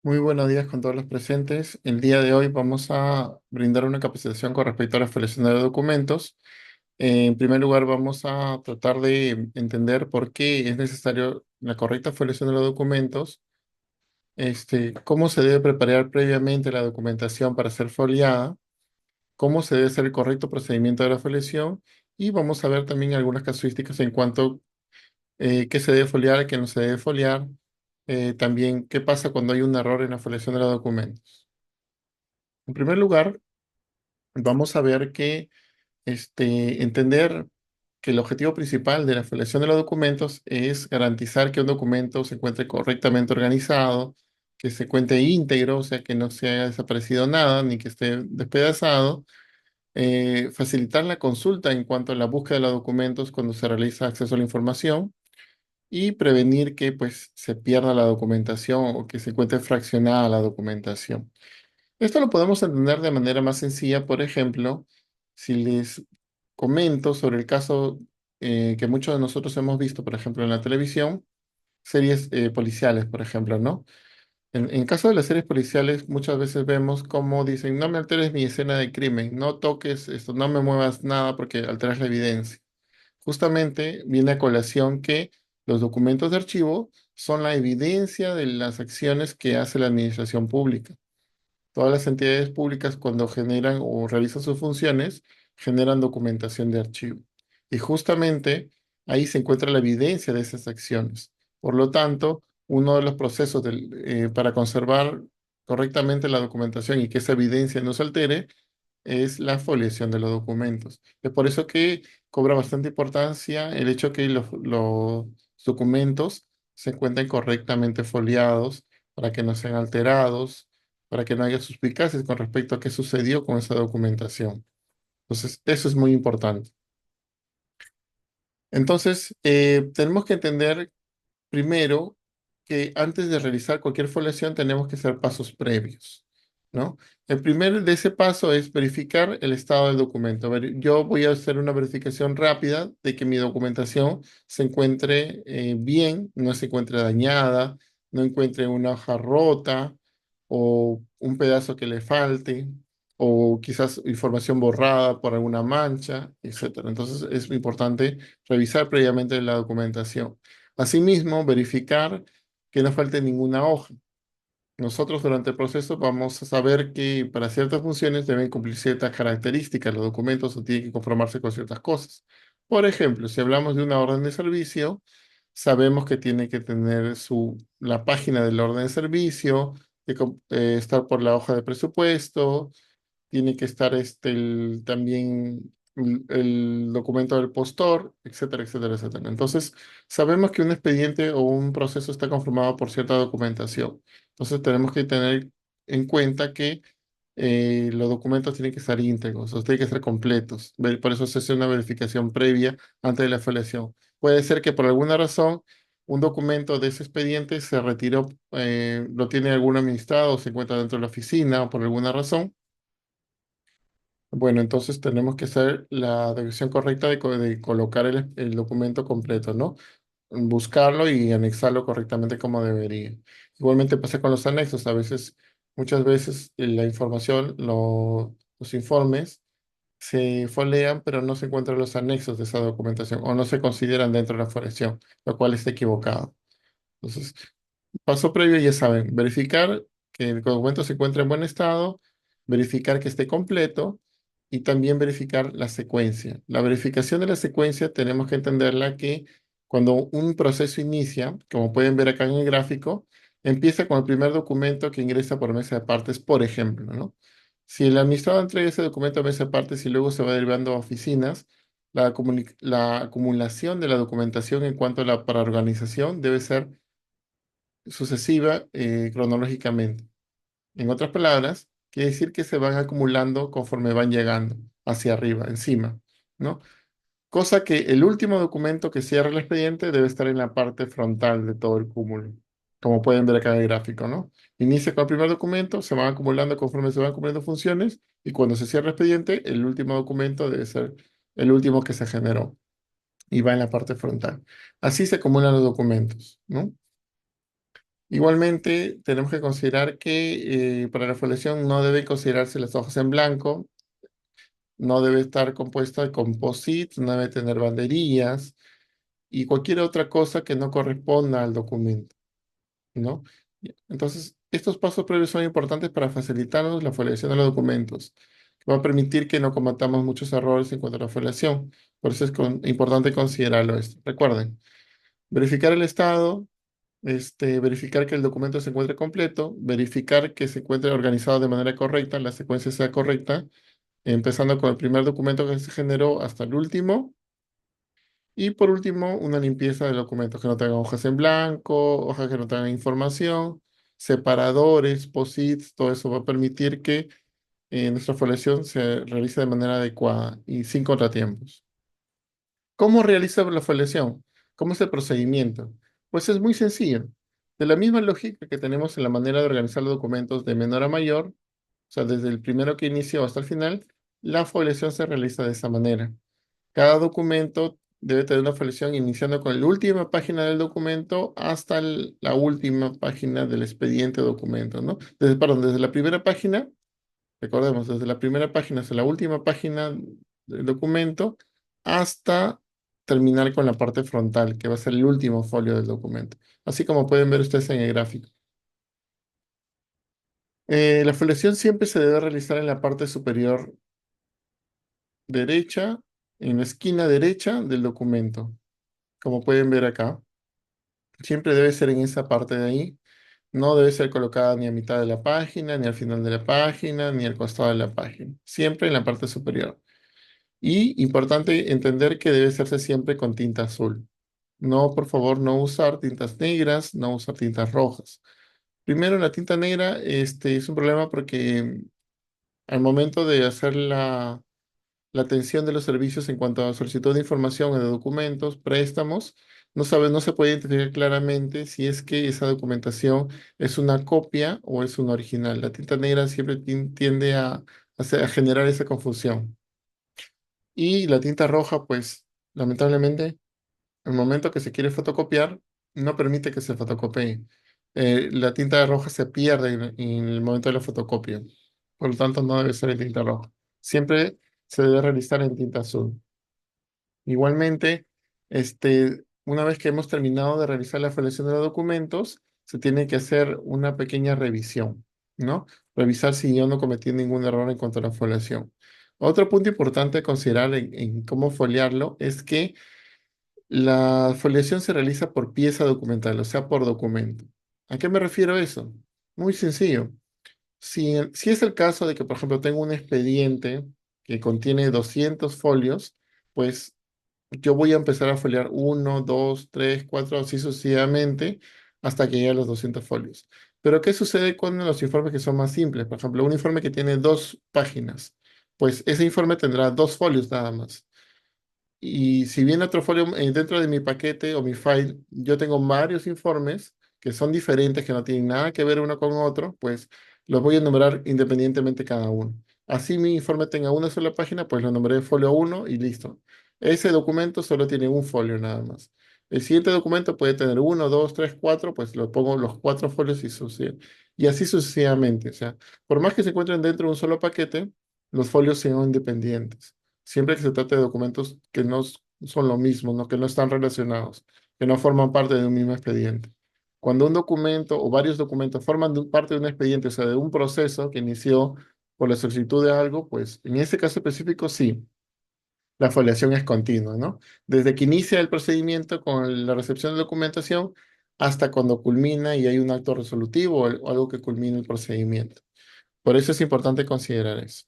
Muy buenos días con todos los presentes. El día de hoy vamos a brindar una capacitación con respecto a la foliación de documentos. En primer lugar, vamos a tratar de entender por qué es necesario la correcta foliación de los documentos, cómo se debe preparar previamente la documentación para ser foliada, cómo se debe hacer el correcto procedimiento de la foliación y vamos a ver también algunas casuísticas en cuanto qué se debe foliar, qué no se debe foliar, también qué pasa cuando hay un error en la foliación de los documentos. En primer lugar, vamos a ver que entender que el objetivo principal de la foliación de los documentos es garantizar que un documento se encuentre correctamente organizado, que se encuentre íntegro, o sea, que no se haya desaparecido nada ni que esté despedazado, facilitar la consulta en cuanto a la búsqueda de los documentos cuando se realiza acceso a la información y prevenir que pues, se pierda la documentación o que se encuentre fraccionada la documentación. Esto lo podemos entender de manera más sencilla, por ejemplo, si les comento sobre el caso que muchos de nosotros hemos visto, por ejemplo, en la televisión, series policiales, por ejemplo, ¿no? En caso de las series policiales, muchas veces vemos cómo dicen, no me alteres mi escena de crimen, no toques esto, no me muevas nada porque alteras la evidencia. Justamente viene a colación que los documentos de archivo son la evidencia de las acciones que hace la administración pública. Todas las entidades públicas cuando generan o realizan sus funciones, generan documentación de archivo. Y justamente ahí se encuentra la evidencia de esas acciones. Por lo tanto, uno de los procesos para conservar correctamente la documentación y que esa evidencia no se altere es la foliación de los documentos. Es por eso que cobra bastante importancia el hecho que los documentos se encuentren correctamente foliados para que no sean alterados, para que no haya suspicacias con respecto a qué sucedió con esa documentación. Entonces, eso es muy importante. Entonces, tenemos que entender primero que antes de realizar cualquier foliación tenemos que hacer pasos previos, ¿no? El primer de ese paso es verificar el estado del documento. A ver, yo voy a hacer una verificación rápida de que mi documentación se encuentre bien, no se encuentre dañada, no encuentre una hoja rota o un pedazo que le falte o quizás información borrada por alguna mancha, etcétera. Entonces es muy importante revisar previamente la documentación. Asimismo, verificar que no falte ninguna hoja. Nosotros durante el proceso vamos a saber que para ciertas funciones deben cumplir ciertas características los documentos o tienen que conformarse con ciertas cosas. Por ejemplo, si hablamos de una orden de servicio, sabemos que tiene que tener la página de la orden de servicio, estar por la hoja de presupuesto, tiene que estar también el documento del postor, etcétera, etcétera, etcétera. Entonces, sabemos que un expediente o un proceso está conformado por cierta documentación. Entonces, tenemos que tener en cuenta que los documentos tienen que estar íntegros, o tienen que estar completos. Por eso se hace una verificación previa antes de la filiación. Puede ser que por alguna razón un documento de ese expediente se retiró, lo tiene algún administrado o se encuentra dentro de la oficina o por alguna razón. Bueno, entonces tenemos que hacer la dirección correcta de colocar el documento completo, ¿no? Buscarlo y anexarlo correctamente como debería. Igualmente pasa con los anexos. Muchas veces la información, los informes se folean, pero no se encuentran los anexos de esa documentación o no se consideran dentro de la folección, lo cual está equivocado. Entonces, paso previo, ya saben, verificar que el documento se encuentra en buen estado, verificar que esté completo y también verificar la secuencia. La verificación de la secuencia tenemos que entenderla que cuando un proceso inicia, como pueden ver acá en el gráfico, empieza con el primer documento que ingresa por mesa de partes, por ejemplo, ¿no? Si el administrador entrega ese documento a mesa de partes y luego se va derivando a oficinas, la acumulación de la documentación en cuanto a la para organización debe ser sucesiva cronológicamente. En otras palabras, quiere decir que se van acumulando conforme van llegando hacia arriba, encima, ¿no? Cosa que el último documento que cierra el expediente debe estar en la parte frontal de todo el cúmulo, como pueden ver acá en el gráfico, ¿no? Inicia con el primer documento, se van acumulando conforme se van cumpliendo funciones y cuando se cierra el expediente, el último documento debe ser el último que se generó y va en la parte frontal. Así se acumulan los documentos, ¿no? Igualmente, tenemos que considerar que para la foliación no deben considerarse las hojas en blanco, no debe estar compuesta de composites, no debe tener banderillas y cualquier otra cosa que no corresponda al documento, ¿no? Entonces, estos pasos previos son importantes para facilitarnos la foliación de los documentos, que va a permitir que no cometamos muchos errores en cuanto a la foliación. Por eso es importante considerarlo esto. Recuerden, verificar el estado, verificar que el documento se encuentre completo, verificar que se encuentre organizado de manera correcta, la secuencia sea correcta, empezando con el primer documento que se generó hasta el último. Y por último, una limpieza de documentos que no tengan hojas en blanco, hojas que no tengan información, separadores, posits, todo eso va a permitir que nuestra foliación se realice de manera adecuada y sin contratiempos. ¿Cómo realiza la foliación? ¿Cómo es el procedimiento? Pues es muy sencillo. De la misma lógica que tenemos en la manera de organizar los documentos de menor a mayor, o sea, desde el primero que inició hasta el final, la foliación se realiza de esa manera. Cada documento debe tener una foliación iniciando con la última página del documento hasta la última página del expediente documento, ¿no? Desde la primera página, recordemos, desde la primera página hasta la última página del documento hasta terminar con la parte frontal, que va a ser el último folio del documento. Así como pueden ver ustedes en el gráfico. La foliación siempre se debe realizar en la parte superior derecha, en la esquina derecha del documento, como pueden ver acá. Siempre debe ser en esa parte de ahí. No debe ser colocada ni a mitad de la página, ni al final de la página, ni al costado de la página. Siempre en la parte superior. Y importante entender que debe hacerse siempre con tinta azul. No, por favor, no usar tintas negras, no usar tintas rojas. Primero, la tinta negra es un problema porque al momento de hacer la atención de los servicios en cuanto a solicitud de información o de documentos, préstamos, no se puede identificar claramente si es que esa documentación es una copia o es una original. La tinta negra siempre tiende a generar esa confusión. Y la tinta roja, pues, lamentablemente, el momento que se quiere fotocopiar, no permite que se fotocopie. La tinta roja se pierde en el momento de la fotocopia. Por lo tanto, no debe ser en tinta roja. Siempre se debe realizar en tinta azul. Igualmente, una vez que hemos terminado de realizar la foliación de los documentos, se tiene que hacer una pequeña revisión, ¿no? Revisar si yo no cometí ningún error en cuanto a la foliación. Otro punto importante a considerar en cómo foliarlo es que la foliación se realiza por pieza documental, o sea, por documento. ¿A qué me refiero a eso? Muy sencillo. Si es el caso de que, por ejemplo, tengo un expediente que contiene 200 folios, pues yo voy a empezar a foliar uno, dos, tres, cuatro, así sucesivamente, hasta que llegue a los 200 folios. Pero, ¿qué sucede con los informes que son más simples? Por ejemplo, un informe que tiene 2 páginas, pues ese informe tendrá 2 folios nada más. Y si bien otro folio dentro de mi paquete o mi file, yo tengo varios informes que son diferentes, que no tienen nada que ver uno con otro, pues los voy a enumerar independientemente cada uno. Así mi informe tenga una sola página, pues lo nombré folio uno y listo. Ese documento solo tiene un folio nada más. El siguiente documento puede tener uno, dos, tres, cuatro, pues lo pongo los 4 folios y así sucesivamente. O sea, por más que se encuentren dentro de un solo paquete, los folios sean independientes siempre que se trate de documentos que no son lo mismo, ¿no? Que no están relacionados, que no forman parte de un mismo expediente. Cuando un documento o varios documentos forman parte de un expediente, o sea, de un proceso que inició por la solicitud de algo, pues en ese caso específico sí, la foliación es continua, ¿no? Desde que inicia el procedimiento con la recepción de documentación hasta cuando culmina y hay un acto resolutivo o algo que culmine el procedimiento. Por eso es importante considerar eso.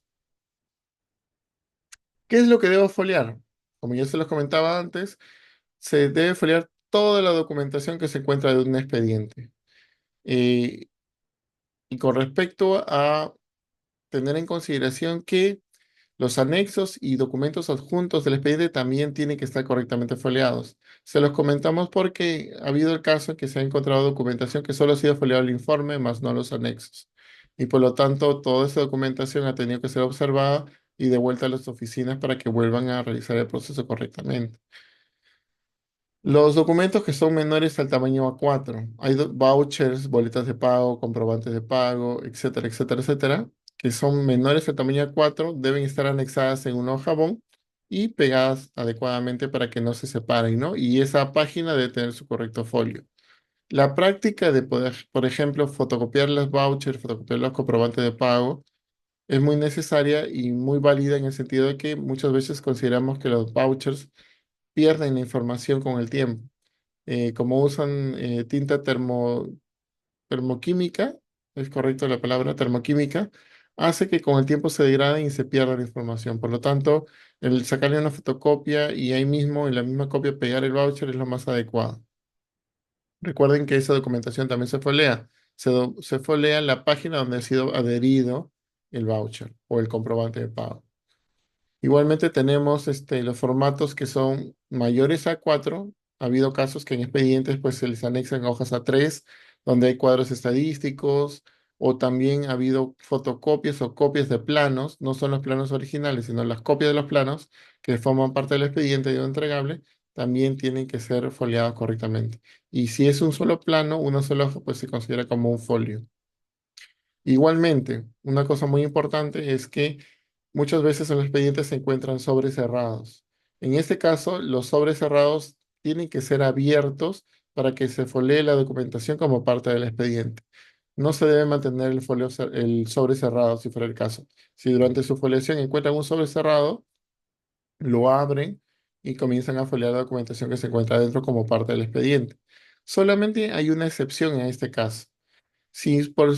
¿Qué es lo que debo foliar? Como ya se los comentaba antes, se debe foliar toda la documentación que se encuentra de un expediente. Eh, y con respecto a tener en consideración que los anexos y documentos adjuntos del expediente también tienen que estar correctamente foliados. Se los comentamos porque ha habido el caso en que se ha encontrado documentación que solo ha sido foliado el informe, más no los anexos. Y por lo tanto, toda esa documentación ha tenido que ser observada y devuelta a las oficinas para que vuelvan a realizar el proceso correctamente. Los documentos que son menores al tamaño A4, hay vouchers, boletas de pago, comprobantes de pago, etcétera, etcétera, etcétera, que son menores al tamaño A4, deben estar anexadas en una hoja bond y pegadas adecuadamente para que no se separen, ¿no? Y esa página debe tener su correcto folio. La práctica de poder, por ejemplo, fotocopiar los vouchers, fotocopiar los comprobantes de pago, es muy necesaria y muy válida en el sentido de que muchas veces consideramos que los vouchers pierden la información con el tiempo. Como usan tinta termoquímica, es correcto la palabra termoquímica, hace que con el tiempo se degraden y se pierda la información. Por lo tanto, el sacarle una fotocopia y ahí mismo, en la misma copia, pegar el voucher es lo más adecuado. Recuerden que esa documentación también se folea. Se folea en la página donde ha sido adherido el voucher o el comprobante de pago. Igualmente tenemos los formatos que son mayores a 4. Ha habido casos que en expedientes pues, se les anexan hojas A3, donde hay cuadros estadísticos, o también ha habido fotocopias o copias de planos, no son los planos originales, sino las copias de los planos que forman parte del expediente de un entregable, también tienen que ser foliados correctamente. Y si es un solo plano, una sola hoja, pues se considera como un folio. Igualmente, una cosa muy importante es que muchas veces en los expedientes se encuentran sobres cerrados. En este caso, los sobres cerrados tienen que ser abiertos para que se folee la documentación como parte del expediente. No se debe mantener el sobre cerrado si fuera el caso. Si durante su foliación encuentran un sobre cerrado, lo abren y comienzan a foliar la documentación que se encuentra dentro como parte del expediente. Solamente hay una excepción en este caso. Si por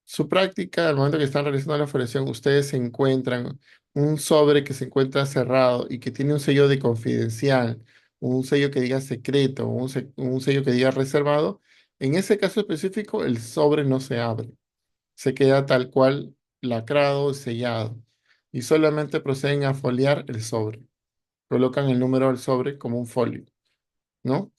su práctica, al momento que están realizando la foliación, ustedes se encuentran un sobre que se encuentra cerrado y que tiene un sello de confidencial, un sello que diga secreto, un sello que diga reservado, en ese caso específico el sobre no se abre, se queda tal cual lacrado, sellado, y solamente proceden a foliar el sobre. Colocan el número del sobre como un folio, ¿no?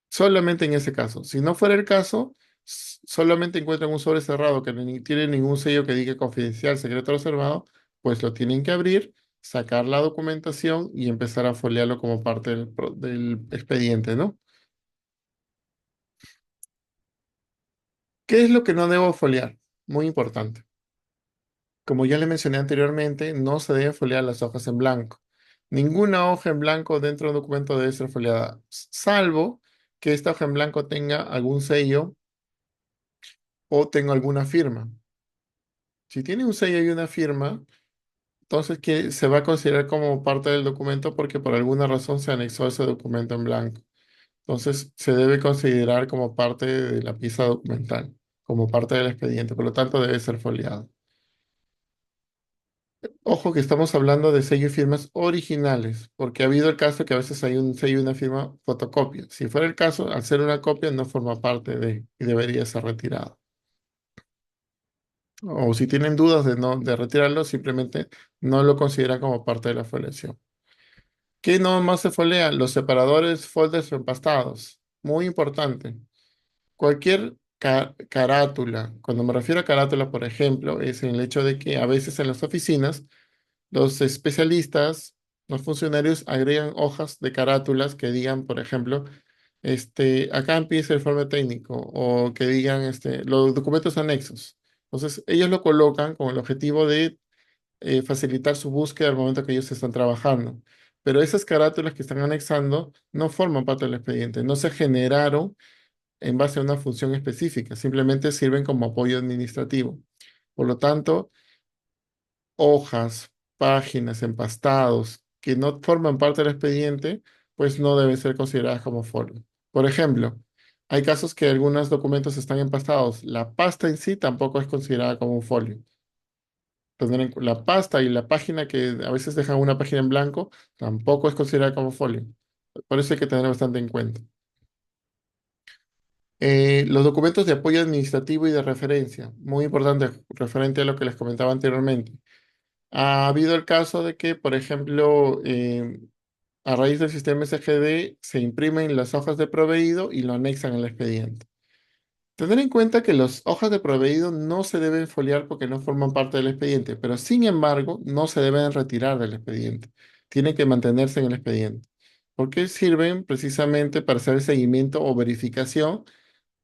Solamente en ese caso. Si no fuera el caso, solamente encuentran un sobre cerrado que ni tiene ningún sello que diga confidencial, secreto reservado, pues lo tienen que abrir, sacar la documentación y empezar a foliarlo como parte del expediente, ¿no? ¿Qué es lo que no debo foliar? Muy importante. Como ya le mencioné anteriormente, no se deben foliar las hojas en blanco. Ninguna hoja en blanco dentro de un documento debe ser foliada, salvo que esta hoja en blanco tenga algún sello o tenga alguna firma. Si tiene un sello y una firma, entonces que se va a considerar como parte del documento porque por alguna razón se anexó ese documento en blanco. Entonces se debe considerar como parte de la pieza documental, como parte del expediente, por lo tanto debe ser foliado. Ojo que estamos hablando de sello y firmas originales, porque ha habido el caso que a veces hay un sello y una firma fotocopia. Si fuera el caso, al ser una copia no forma parte de y debería ser retirado. O si tienen dudas de retirarlo, simplemente no lo consideran como parte de la foliación. ¿Qué no más se folea? Los separadores, folders o empastados. Muy importante. Cualquier carátula, cuando me refiero a carátula, por ejemplo, es en el hecho de que a veces en las oficinas los especialistas, los funcionarios agregan hojas de carátulas que digan, por ejemplo, acá empieza el informe técnico o que digan los documentos anexos. Entonces, ellos lo colocan con el objetivo de facilitar su búsqueda al momento que ellos están trabajando. Pero esas carátulas que están anexando no forman parte del expediente, no se generaron en base a una función específica, simplemente sirven como apoyo administrativo. Por lo tanto, hojas, páginas, empastados que no forman parte del expediente, pues no deben ser consideradas como folio. Por ejemplo, hay casos que algunos documentos están empastados. La pasta en sí tampoco es considerada como un folio. La pasta y la página que a veces dejan una página en blanco tampoco es considerada como folio. Por eso hay que tener bastante en cuenta. Los documentos de apoyo administrativo y de referencia, muy importante, referente a lo que les comentaba anteriormente. Ha habido el caso de que, por ejemplo, a raíz del sistema SGD se imprimen las hojas de proveído y lo anexan al expediente. Tener en cuenta que las hojas de proveído no se deben foliar porque no forman parte del expediente, pero sin embargo no se deben retirar del expediente. Tienen que mantenerse en el expediente. porque sirven precisamente para hacer el seguimiento o verificación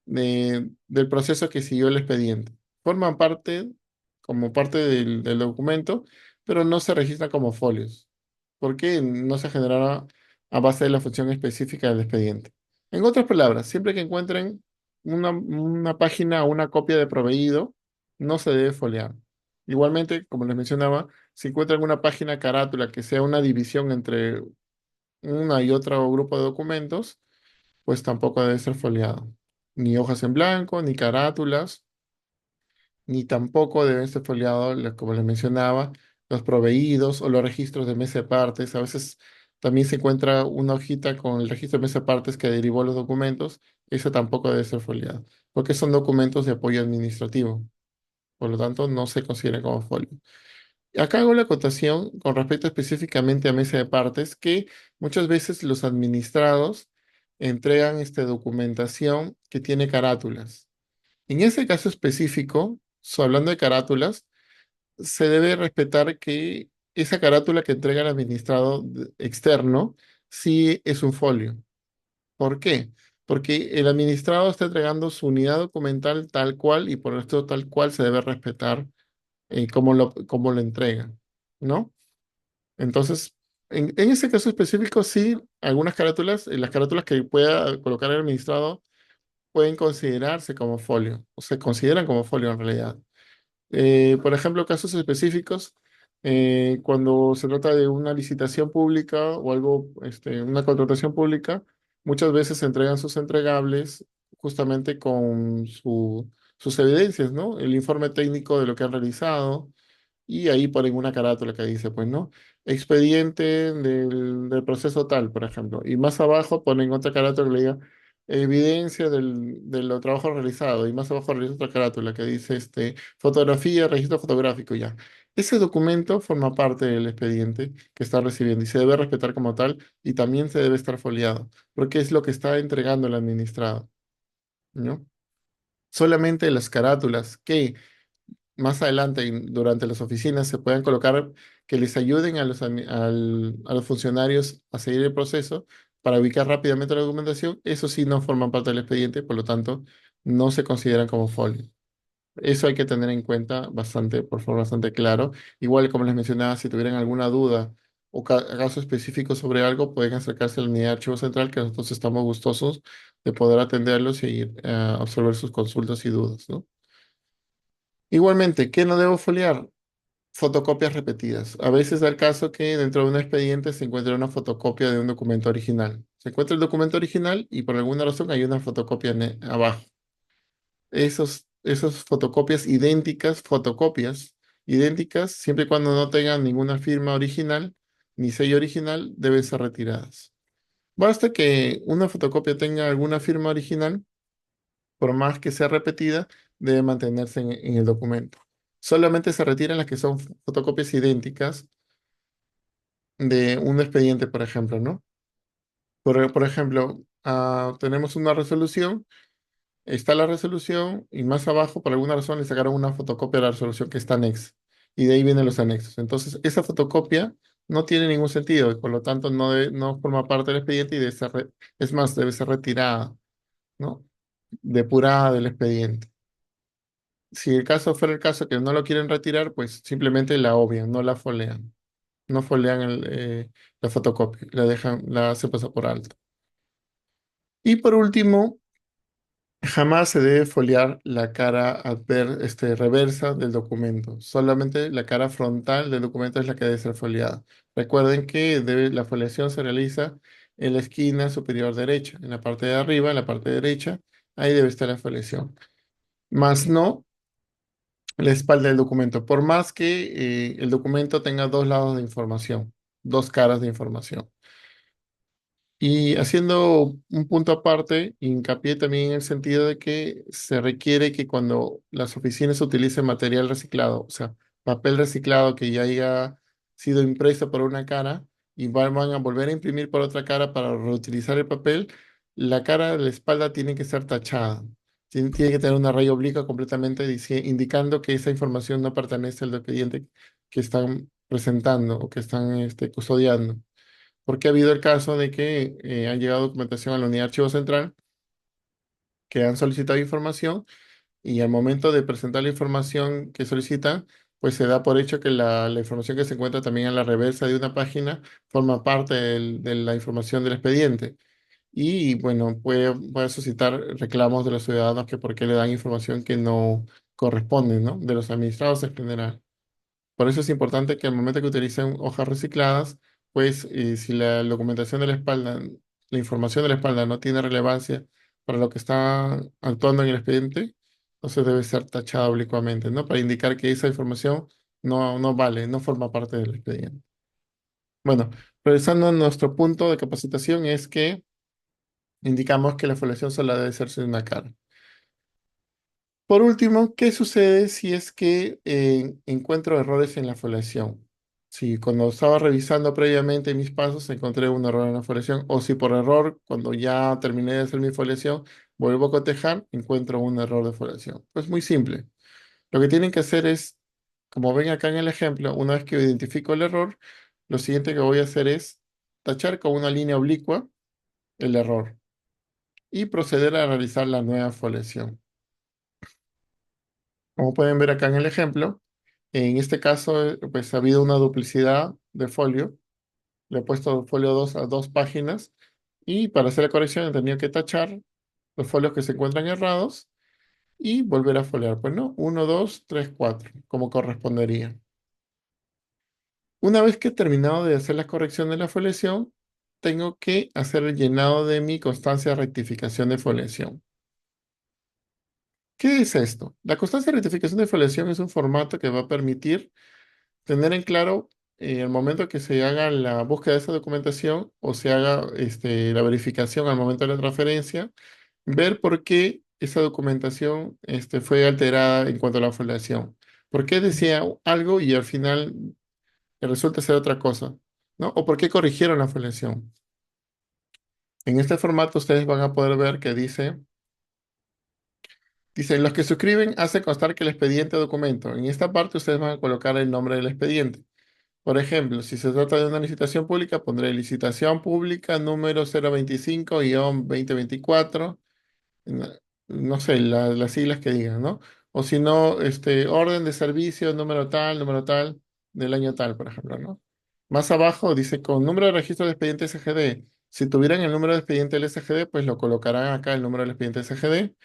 del proceso que siguió el expediente. Forman parte como parte del documento, pero no se registran como folios, porque no se generará a base de la función específica del expediente. En otras palabras, siempre que encuentren una página o una copia de proveído, no se debe foliar. Igualmente, como les mencionaba, si encuentran una página carátula que sea una división entre una y otro grupo de documentos, pues tampoco debe ser foliado. Ni hojas en blanco, ni carátulas, ni tampoco deben ser foliados, como les mencionaba, los proveídos o los registros de mesa de partes. A veces también se encuentra una hojita con el registro de mesa de partes que derivó los documentos. Eso tampoco debe ser foliado, porque son documentos de apoyo administrativo. Por lo tanto, no se consideran como folio. Acá hago la acotación con respecto específicamente a mesa de partes, que muchas veces los administrados entregan documentación que tiene carátulas. En ese caso específico, hablando de carátulas, se debe respetar que esa carátula que entrega el administrado externo sí es un folio. ¿Por qué? Porque el administrado está entregando su unidad documental tal cual y por esto tal cual se debe respetar cómo lo entrega, ¿no? Entonces, en ese caso específico, sí, algunas carátulas, las carátulas que pueda colocar el administrado pueden considerarse como folio, o se consideran como folio en realidad. Por ejemplo, casos específicos, cuando se trata de una licitación pública o algo, una contratación pública, muchas veces se entregan sus entregables justamente con sus evidencias, ¿no? El informe técnico de lo que han realizado y ahí ponen una carátula que dice, pues, ¿no? Expediente del proceso tal, por ejemplo. Y más abajo ponen otra carátula que le diga evidencia de los trabajos realizados. Y más abajo realiza otra carátula que dice, fotografía, registro fotográfico, ya. Ese documento forma parte del expediente que está recibiendo y se debe respetar como tal y también se debe estar foliado, porque es lo que está entregando el administrado, ¿no? Solamente las carátulas que más adelante durante las oficinas se puedan colocar que les ayuden a los funcionarios a seguir el proceso para ubicar rápidamente la documentación, eso sí no forman parte del expediente, por lo tanto no se consideran como folio. Eso hay que tener en cuenta bastante, por favor, bastante claro. Igual como les mencionaba, si tuvieran alguna duda o caso específico sobre algo, pueden acercarse a la unidad de archivo central, que nosotros estamos gustosos de poder atenderlos y absorber sus consultas y dudas, ¿no? Igualmente, ¿qué no debo foliar? Fotocopias repetidas. A veces da el caso que dentro de un expediente se encuentra una fotocopia de un documento original. Se encuentra el documento original y por alguna razón hay una fotocopia abajo. Esos fotocopias idénticas, siempre y cuando no tengan ninguna firma original ni sello original, deben ser retiradas. Basta que una fotocopia tenga alguna firma original, por más que sea repetida, debe mantenerse en el documento. Solamente se retiran las que son fotocopias idénticas de un expediente, por ejemplo, ¿no? Por ejemplo, tenemos una resolución, está la resolución y más abajo, por alguna razón, le sacaron una fotocopia de la resolución que está anexa. Y de ahí vienen los anexos. Entonces, esa fotocopia no tiene ningún sentido y por lo tanto no forma parte del expediente y es más, debe ser retirada, ¿no? Depurada del expediente. Si el caso fuera el caso que no lo quieren retirar, pues simplemente la obvian, no la folean. No folean la fotocopia, la hacen pasar por alto. Y por último, jamás se debe foliar la cara reversa del documento. Solamente la cara frontal del documento es la que debe ser foliada. Recuerden que la foliación se realiza en la esquina superior derecha, en la parte de arriba, en la parte derecha, ahí debe estar la foliación. Más no la espalda del documento, por más que el documento tenga dos lados de información, dos caras de información. Y haciendo un punto aparte, hincapié también en el sentido de que se requiere que cuando las oficinas utilicen material reciclado, o sea, papel reciclado que ya haya sido impreso por una cara y van a volver a imprimir por otra cara para reutilizar el papel, la cara de la espalda tiene que ser tachada. Tiene que tener una raya oblicua completamente indicando que esa información no pertenece al expediente que están presentando o que están custodiando. porque ha habido el caso de que han llegado documentación a la unidad de archivo central, que han solicitado información y al momento de presentar la información que solicitan, pues se da por hecho que la información que se encuentra también en la reversa de una página forma parte de la información del expediente. Y bueno, puede suscitar reclamos de los ciudadanos que por qué le dan información que no corresponde, ¿no? De los administrados en general. Por eso es importante que al momento que utilicen hojas recicladas, pues si la documentación de la espalda, la información de la espalda no tiene relevancia para lo que está actuando en el expediente, entonces debe ser tachada oblicuamente, ¿no? Para indicar que esa información no vale, no forma parte del expediente. Bueno, regresando a nuestro punto de capacitación es que indicamos que la foliación solo debe hacerse de una cara. Por último, ¿qué sucede si es que encuentro errores en la foliación? Si cuando estaba revisando previamente mis pasos encontré un error en la foliación, o si por error, cuando ya terminé de hacer mi foliación, vuelvo a cotejar, encuentro un error de foliación. Pues muy simple. Lo que tienen que hacer es, como ven acá en el ejemplo, una vez que identifico el error, lo siguiente que voy a hacer es tachar con una línea oblicua el error y proceder a realizar la nueva foliación. Como pueden ver acá en el ejemplo, en este caso, pues ha habido una duplicidad de folio. Le he puesto folio 2 a dos páginas y para hacer la corrección he tenido que tachar los folios que se encuentran errados y volver a foliar. Pues no, uno, 2, 3, 4, como correspondería. Una vez que he terminado de hacer la corrección de la foliación, tengo que hacer el llenado de mi constancia de rectificación de foliación. ¿Qué es esto? La constancia de rectificación de foliación es un formato que va a permitir tener en claro el momento que se haga la búsqueda de esa documentación o se haga la verificación al momento de la transferencia, ver por qué esa documentación fue alterada en cuanto a la foliación. ¿Por qué decía algo y al final resulta ser otra cosa? ¿No? ¿O por qué corrigieron la foliación? En este formato ustedes van a poder ver que dice, los que suscriben hacen constar que el expediente o documento. En esta parte ustedes van a colocar el nombre del expediente. Por ejemplo, si se trata de una licitación pública, pondré licitación pública número 025-2024, no, no sé, las siglas que digan, ¿no? O si no, orden de servicio número tal, del año tal, por ejemplo, ¿no? Más abajo dice con número de registro de expediente SGD. Si tuvieran el número de expediente del SGD, pues lo colocarán acá el número del expediente SGD,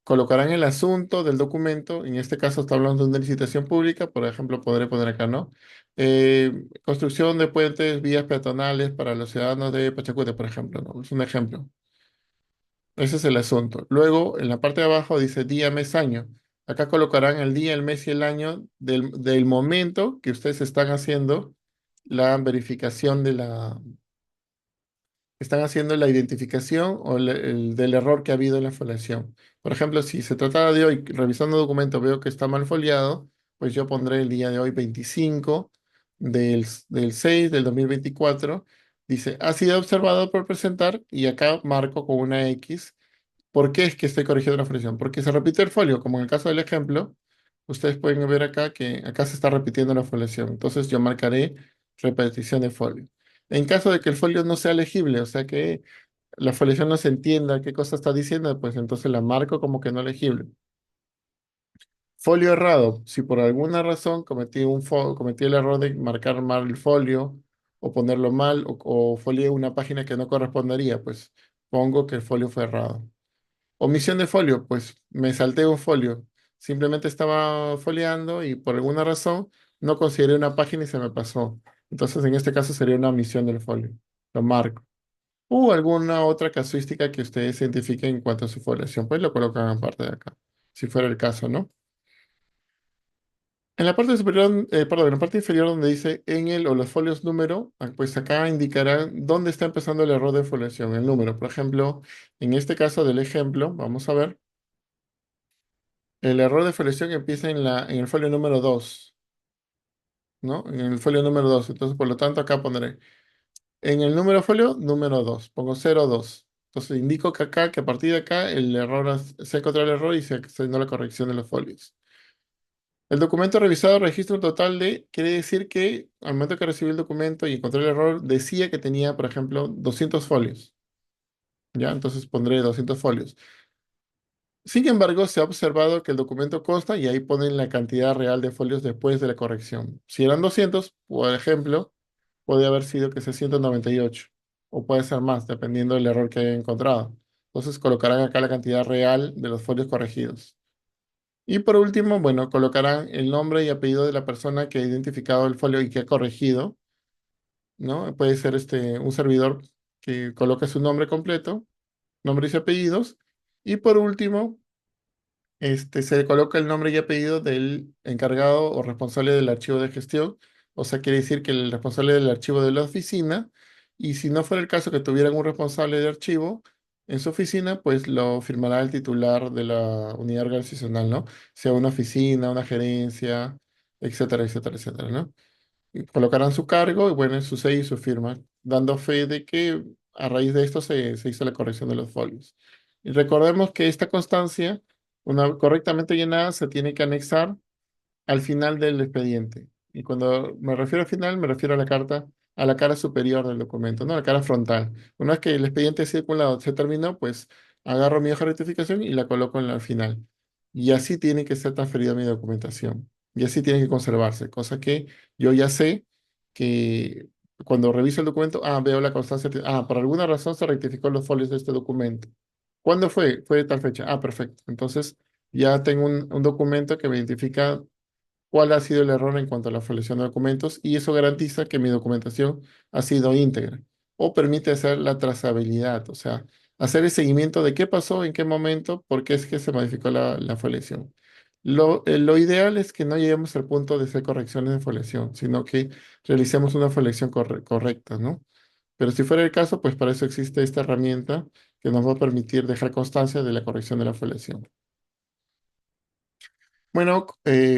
colocarán el asunto del documento, en este caso está hablando de una licitación pública, por ejemplo, podré poner acá, ¿no? Construcción de puentes, vías peatonales para los ciudadanos de Pachacute, por ejemplo, ¿no? Es un ejemplo. Ese es el asunto. Luego, en la parte de abajo dice día, mes, año. Acá colocarán el día, el mes y el año del momento que ustedes están haciendo la verificación están haciendo la identificación o del error que ha habido en la foliación. Por ejemplo, si se trata de hoy, revisando el documento, veo que está mal foliado, pues yo pondré el día de hoy 25 del 6 del 2024. Dice, ha sido observado por presentar y acá marco con una X. ¿Por qué es que estoy corrigiendo la foliación? Porque se repite el folio, como en el caso del ejemplo. Ustedes pueden ver acá que acá se está repitiendo la foliación. Entonces yo marcaré repetición de folio. En caso de que el folio no sea legible, o sea que la foliación no se entienda qué cosa está diciendo, pues entonces la marco como que no legible. Folio errado. Si por alguna razón cometí el error de marcar mal el folio o ponerlo mal o folié una página que no correspondería, pues pongo que el folio fue errado. Omisión de folio, pues me salté un folio. Simplemente estaba foliando y por alguna razón no consideré una página y se me pasó. Entonces en este caso sería una omisión del folio. Lo marco. O alguna otra casuística que ustedes identifiquen en cuanto a su foliación, pues lo colocan aparte de acá, si fuera el caso, ¿no? En la parte superior, perdón, en la parte inferior donde dice en el o los folios número, pues acá indicará dónde está empezando el error de foliación, el número. Por ejemplo, en este caso del ejemplo, vamos a ver. El error de foliación empieza en el folio número 2, ¿no? En el folio número 2. Entonces, por lo tanto, acá pondré en el número folio número 2. Pongo 02. Entonces, indico que acá, que a partir de acá, el error se ha encontrado el error y se ha hecho la corrección de los folios. El documento revisado registra un total de, quiere decir que al momento que recibí el documento y encontré el error, decía que tenía, por ejemplo, 200 folios. ¿Ya? Entonces pondré 200 folios. Sin embargo, se ha observado que el documento consta y ahí ponen la cantidad real de folios después de la corrección. Si eran 200, por ejemplo, puede haber sido que sea 198 o puede ser más, dependiendo del error que haya encontrado. Entonces colocarán acá la cantidad real de los folios corregidos. Y por último, bueno, colocarán el nombre y apellido de la persona que ha identificado el folio y que ha corregido, ¿no? Puede ser un servidor que coloque su nombre completo, nombres y apellidos. Y por último, se coloca el nombre y apellido del encargado o responsable del archivo de gestión. O sea, quiere decir que el responsable del archivo de la oficina. Y si no fuera el caso que tuvieran un responsable de archivo en su oficina, pues lo firmará el titular de la unidad organizacional, ¿no? Sea una oficina, una gerencia, etcétera, etcétera, etcétera, ¿no? Y colocarán su cargo y bueno, su sello y su firma, dando fe de que a raíz de esto se hizo la corrección de los folios. Y recordemos que esta constancia, una correctamente llenada, se tiene que anexar al final del expediente. Y cuando me refiero al final, me refiero a la carta, a la cara superior del documento, ¿no? A la cara frontal. Una vez que el expediente circulado se terminó, pues agarro mi hoja de rectificación y la coloco en la final. Y así tiene que ser transferida mi documentación. Y así tiene que conservarse, cosa que yo ya sé que cuando reviso el documento, veo la constancia, por alguna razón se rectificó los folios de este documento. ¿Cuándo fue? Fue de tal fecha. Perfecto. Entonces ya tengo un documento que me identifica cuál ha sido el error en cuanto a la selección de documentos y eso garantiza que mi documentación ha sido íntegra o permite hacer la trazabilidad, o sea, hacer el seguimiento de qué pasó, en qué momento, por qué es que se modificó la foliación. Lo ideal es que no lleguemos al punto de hacer correcciones de foliación, sino que realicemos una foliación correcta, ¿no? Pero si fuera el caso, pues para eso existe esta herramienta que nos va a permitir dejar constancia de la corrección de la foliación. Bueno,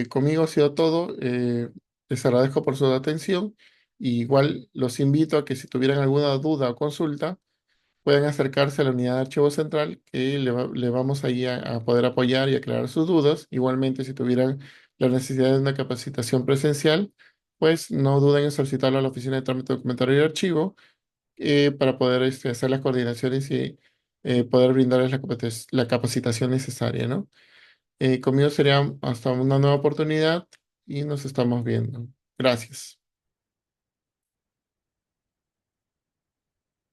conmigo ha sido todo. Les agradezco por su atención. Y igual los invito a que si tuvieran alguna duda o consulta, puedan acercarse a la unidad de archivo central, que le vamos ahí a poder apoyar y aclarar sus dudas. Igualmente, si tuvieran la necesidad de una capacitación presencial, pues no duden en solicitarlo a la oficina de trámite documentario y archivo para poder hacer las coordinaciones y poder brindarles la capacitación necesaria, ¿no? Conmigo sería hasta una nueva oportunidad y nos estamos viendo. Gracias.